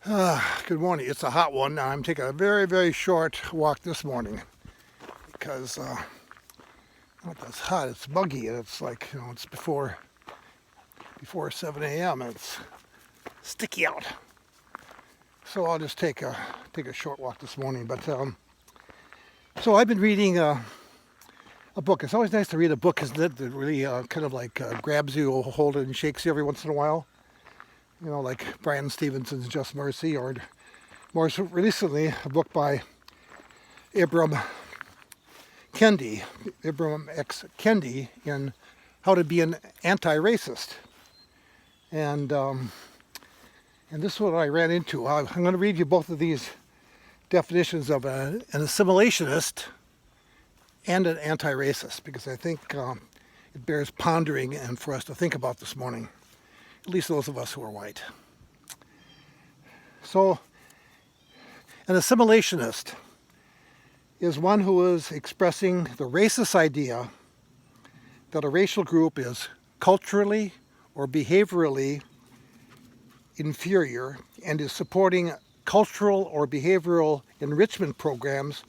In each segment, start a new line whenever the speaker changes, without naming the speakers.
Good morning. It's a hot one. I'm taking a very, very short walk this morning because it's hot. It's muggy, and it's like it's before 7 a.m. and it's sticky out. So I'll just take a short walk this morning. But so I've been reading a book. It's always nice to read a book, isn't it? That really kind of like grabs you, hold it, and shakes you every once in a while. Like Brian Stevenson's Just Mercy, or more recently, a book by Ibram X. Kendi, in How to Be an Anti-Racist. And this is what I ran into. I'm going to read you both of these definitions of an assimilationist and an anti-racist, because I think it bears pondering and for us to think about this morning, at least those of us who are white. So, an assimilationist is one who is expressing the racist idea that a racial group is culturally or behaviorally inferior and is supporting cultural or behavioral enrichment programs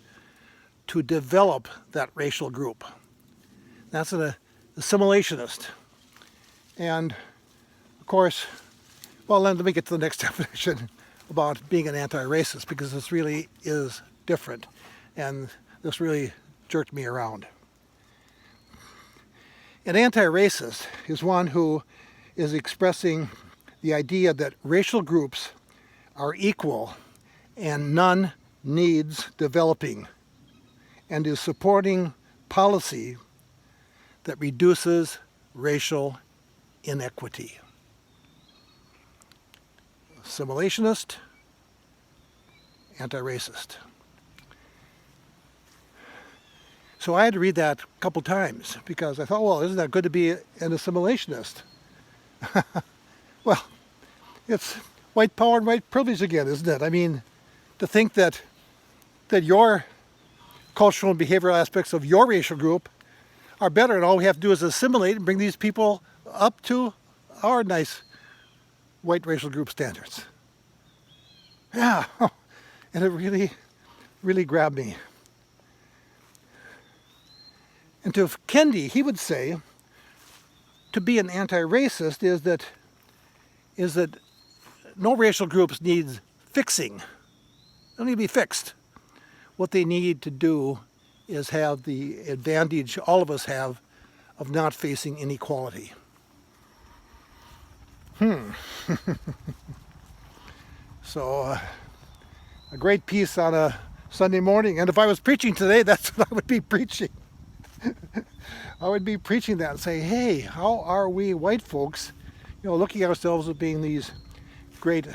to develop that racial group. That's an assimilationist. And of course, well, then let me get to the next definition about being an anti-racist, because this really is different, and this really jerked me around. An anti-racist is one who is expressing the idea that racial groups are equal and none needs developing, and is supporting policy that reduces racial inequity. Assimilationist, anti-racist. So I had to read that a couple times because I thought, well, isn't that good to be an assimilationist? Well, it's white power and white privilege again, isn't it? I mean, to think that your cultural and behavioral aspects of your racial group are better, and all we have to do is assimilate and bring these people up to our nice white racial group standards. Yeah, and it really, really grabbed me. And to Kendi, he would say, to be an anti-racist is that no racial groups need fixing. They don't need to be fixed. What they need to do is have the advantage all of us have of not facing inequality. So, a great piece on a Sunday morning. And if I was preaching today, that's what I would be preaching. I would be preaching that and say, hey, how are we white folks, looking at ourselves as being these great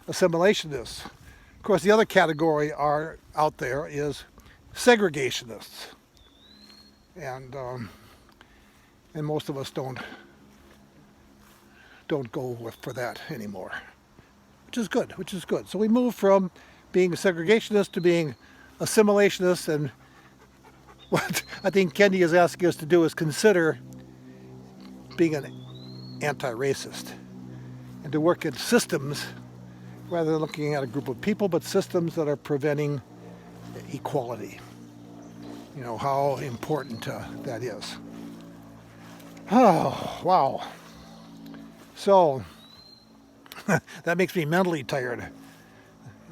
assimilationists? Of course, the other category out there is segregationists. And most of us don't go for that anymore, which is good. So we move from being segregationist to being assimilationist, and what I think Kendi is asking us to do is consider being an anti-racist and to work at systems rather than looking at a group of people, but systems that are preventing equality. How important that is. Oh, wow. So, that makes me mentally tired.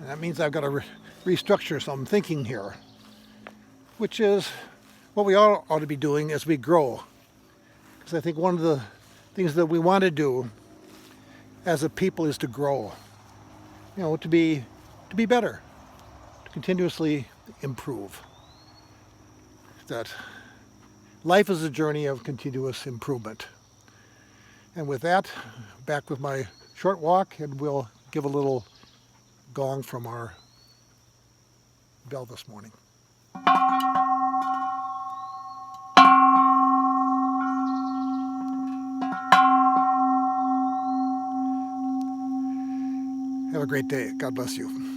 That means I've got to restructure some thinking here, which is what we all ought to be doing as we grow. Because I think one of the things that we want to do as a people is to grow, to be better, to continuously improve. That life is a journey of continuous improvement. And with that, back with my short walk, and we'll give a little gong from our bell this morning. Have a great day. God bless you.